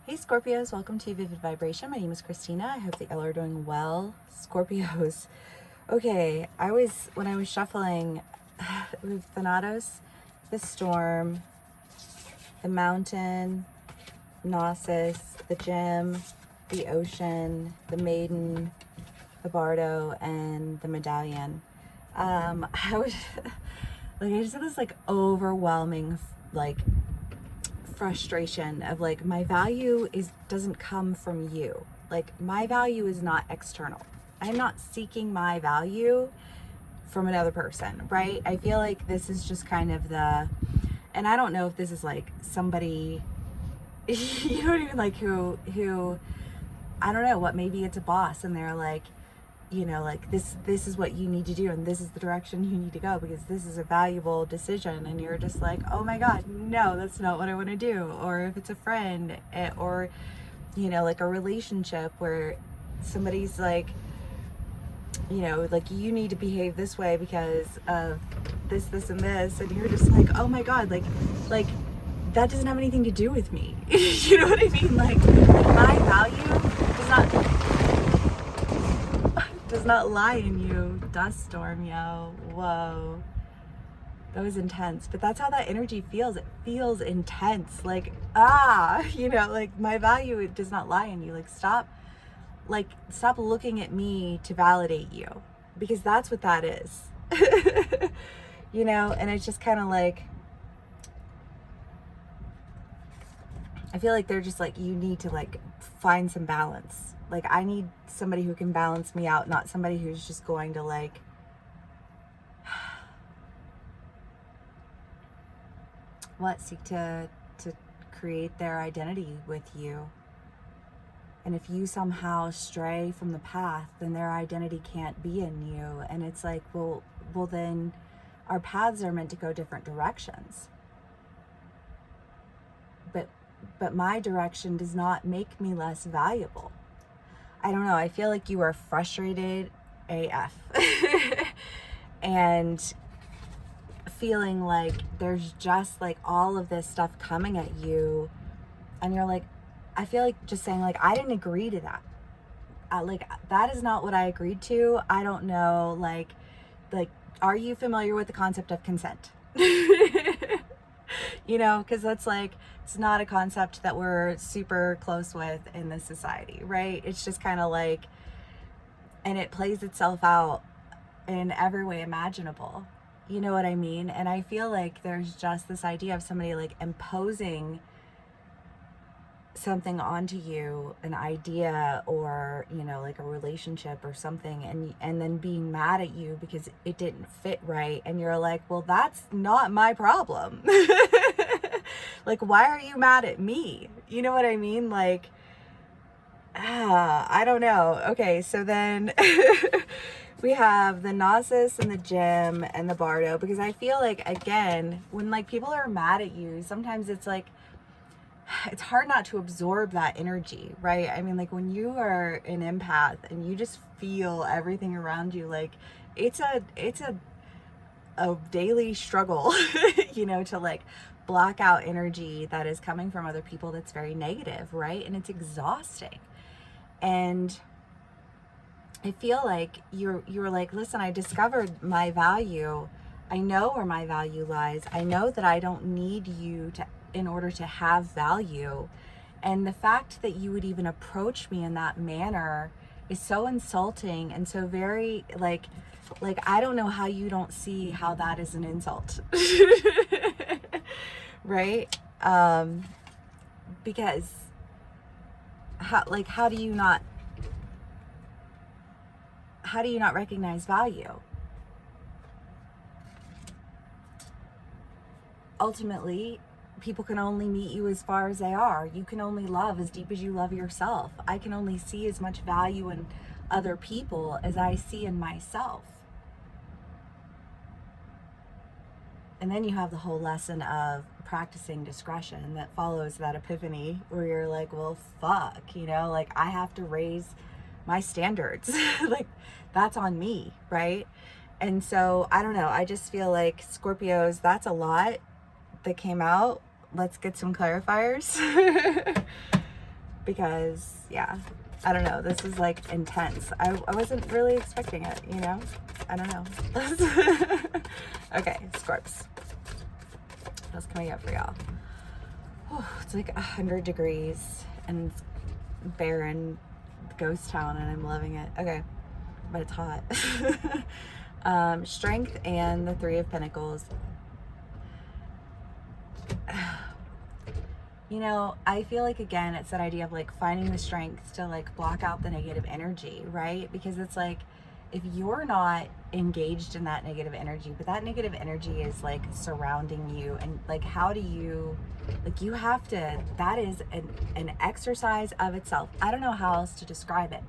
Hey Scorpios, welcome to Vivid Vibration. My name is Christina. I hope that y'all are doing well. Scorpios. Okay, when I was shuffling with Thanatos, the storm, the mountain, Gnosis, the gem, the ocean, the maiden, the bardo, and the medallion. I was like, I just had this like overwhelming like frustration of like my value doesn't come from you. Like my value is not external. I'm not seeking my value from another person, right? I feel like this is just kind of and I don't know if this is like somebody you know what I mean, like who I don't know what, maybe it's a boss and they're like, like this is what you need to do and this is the direction you need to go because this is a valuable decision, and you're just like, oh my god, no, that's not what I want to do. Or if it's a friend, or like a relationship where somebody's like, like you need to behave this way because of this and this, and you're just like, oh my god, like that doesn't have anything to do with me. You know what I mean? Like my value does not lie in you. Dust storm, yo. Whoa. That was intense. But that's how that energy feels. It feels intense. Like, like my value, it does not lie in you. Stop looking at me to validate you. Because that's what that is. And it's just kind of like, I feel like they're just like, you need to like find some balance. Like I need somebody who can balance me out, not somebody who's just going to like seek to create their identity with you. And if you somehow stray from the path, then their identity can't be in you. And it's like, well then our paths are meant to go different directions. But my direction does not make me less valuable. I don't know. I feel like you are frustrated AF and feeling like there's just like all of this stuff coming at you. And you're like, I feel like just saying like, I didn't agree to that. Like, that is not what I agreed to. I don't know. Like, are you familiar with the concept of consent? Because that's like, it's not a concept that we're super close with in this society, right? It's just kind of like, and it plays itself out in every way imaginable. You know what I mean? And I feel like there's just this idea of somebody like imposing something onto you, an idea or like a relationship or something, and then being mad at you because it didn't fit right, and you're like, well, that's not my problem. Like, why are you mad at me? You know what I mean? Like, I don't know. Okay, so then we have the Gnosis and the gem and the bardo, because I feel like, again, when like people are mad at you, sometimes it's like, it's hard not to absorb that energy, right? I mean, like when you are an empath and you just feel everything around you, like it's a daily struggle, to like block out energy that is coming from other people that's very negative, right? And it's exhausting. And I feel like you're like, listen, I discovered my value. I know where my value lies. I know that I don't need you in order to have value. And the fact that you would even approach me in that manner is so insulting and so very like I don't know how you don't see how that is an insult. Right? Because how do you not recognize value? Ultimately, people can only meet you as far as they are. You can only love as deep as you love yourself. I can only see as much value in other people as I see in myself. And then you have the whole lesson of practicing discretion that follows that epiphany, where you're like, well, fuck, like I have to raise my standards. Like that's on me, right? And so I don't know, I just feel like Scorpios, that's a lot that came out. Let's get some clarifiers. because yeah, I don't know, this is like intense. I wasn't really expecting it, you know? I don't know. Okay, Scorps. What's coming up for y'all? Oh, it's like 100 degrees and it's barren ghost town and I'm loving it. Okay, but it's hot. Strength and the Three of Pentacles. You know, I feel like, again, it's that idea of like finding the strength to like block out the negative energy, right? Because it's like, if you're not engaged in that negative energy, but that negative energy is like surrounding you, and like, how do you, like, you have to, that is an exercise of itself. I don't know how else to describe it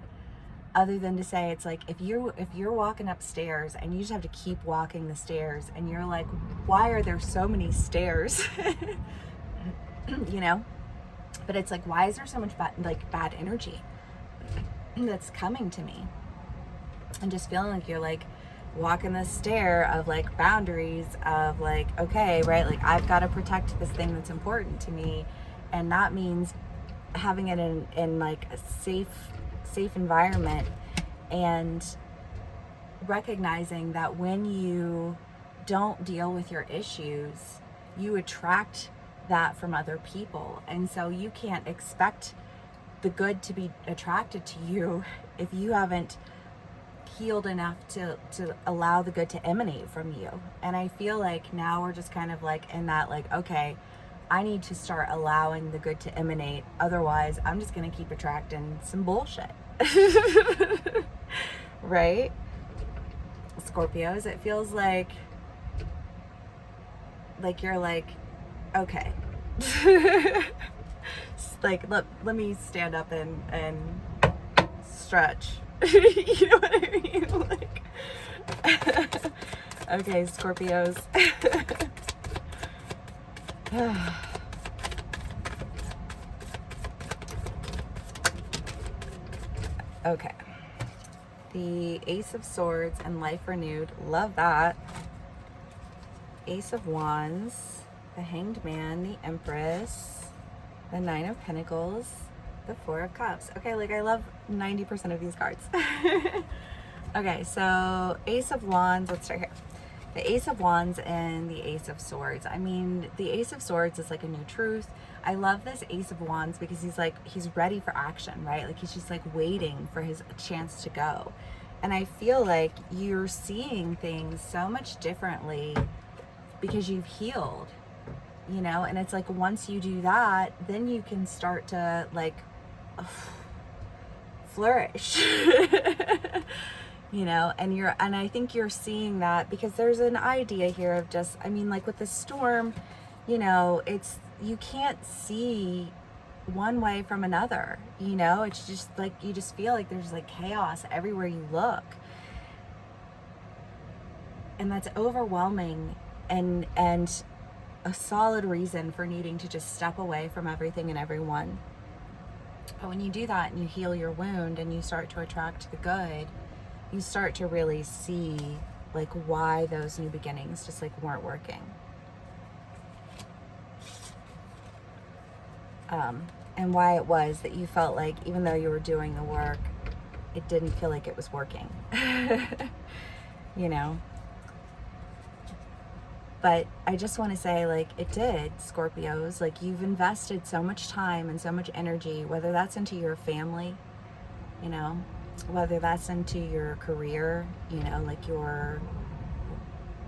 other than to say, it's like, if you're walking upstairs and you just have to keep walking the stairs and you're like, why are there so many stairs? You know, but it's like, why is there so much bad energy that's coming to me? And just feeling like you're like walking the stair of like boundaries of like, okay, right, like I've got to protect this thing that's important to me, and that means having it in like a safe environment, and recognizing that when you don't deal with your issues, you attract that from other people, and so you can't expect the good to be attracted to you if you haven't healed enough to allow the good to emanate from you. And I feel like now we're just kind of like in that, like, okay, I need to start allowing the good to emanate, otherwise I'm just gonna keep attracting some bullshit. Right, Scorpios? It feels like you're like, okay. Like, let me stand up and stretch. You know what I mean? Like, okay, Scorpios. Okay. The Ace of Swords and Life Renewed. Love that. Ace of Wands, the Hanged Man, the Empress, the Nine of Pentacles, the Four of Cups. Okay, like, I love 90% of these cards. Okay, so Ace of Wands, let's start here. The Ace of Wands and the Ace of Swords. I mean, the Ace of Swords is like a new truth. I love this Ace of Wands because he's ready for action, right? Like, he's just like waiting for his chance to go. And I feel like you're seeing things so much differently because you've healed, you know? And it's like, once you do that, then you can start to like flourish. You know, and I think you're seeing that because there's an idea here of just, I mean, like with the storm, you know, it's, you can't see one way from another, you know? It's just like, you just feel like there's like chaos everywhere you look. And that's overwhelming and a solid reason for needing to just step away from everything and everyone. But when you do that and you heal your wound and you start to attract the good, you start to really see like why those new beginnings just like weren't working. And why it was that you felt like even though you were doing the work, it didn't feel like it was working. You know? But I just want to say, like, it did, Scorpios. Like, you've invested so much time and so much energy, whether that's into your family, you know, whether that's into your career, you know, like your,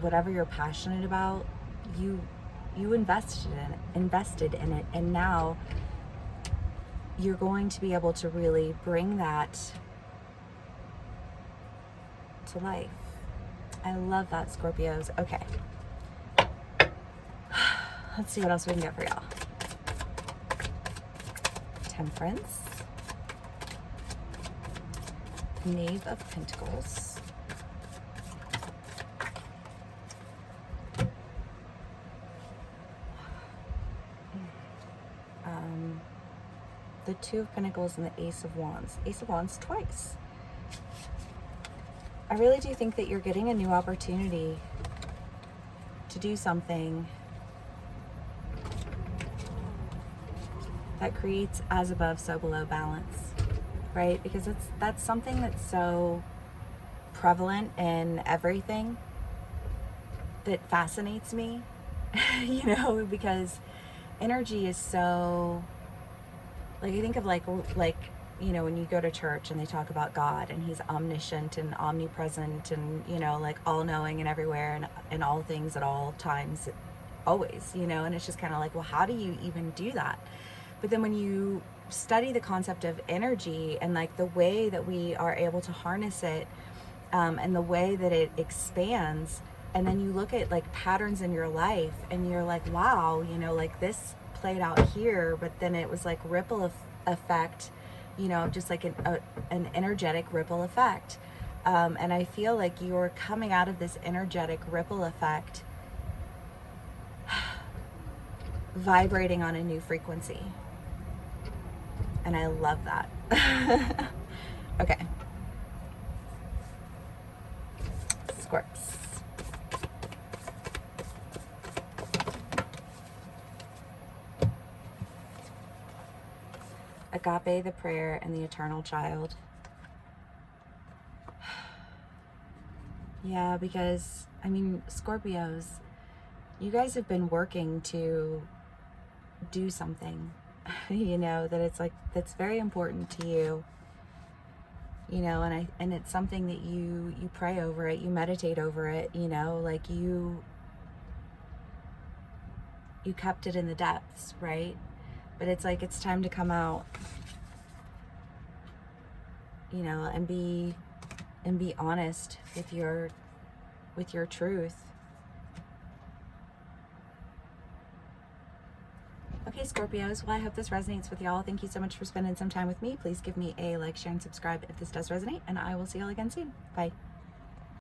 whatever you're passionate about, you invested in it, and now you're going to be able to really bring that to life. I love that, Scorpios. Okay. Let's see what else we can get for y'all. Temperance. Knave of Pentacles. The Two of Pentacles and the Ace of Wands. Ace of Wands twice. I really do think that you're getting a new opportunity to do something that creates as above, so below balance, right? Because that's something that's so prevalent in everything that fascinates me, you know, because energy is so, like, I think of like, you know, when you go to church and they talk about God and he's omniscient and omnipresent and, you know, like all knowing and everywhere and all things at all times, always, you know, and it's just kind of like, well, how do you even do that? But then when you study the concept of energy and like the way that we are able to harness it, and the way that it expands, and then you look at like patterns in your life and you're like, wow, you know, like this played out here, but then it was like ripple effect, you know, just like an energetic ripple effect. And I feel like you're coming out of this energetic ripple effect vibrating on a new frequency. And I love that. Okay. Scorps. Agape, the prayer, and the eternal child. Yeah, because, I mean, Scorpios, you guys have been working to do something, you know, that it's like, that's very important to you, you know, and it's something that you pray over it, you meditate over it, you know, like you kept it in the depths, right? But it's like, it's time to come out, you know, and be honest with your truth. Okay, Scorpios, well, I hope this resonates with y'all. Thank you so much for spending some time with me. Please give me a like, share, and subscribe if this does resonate, and I will see y'all again soon. Bye.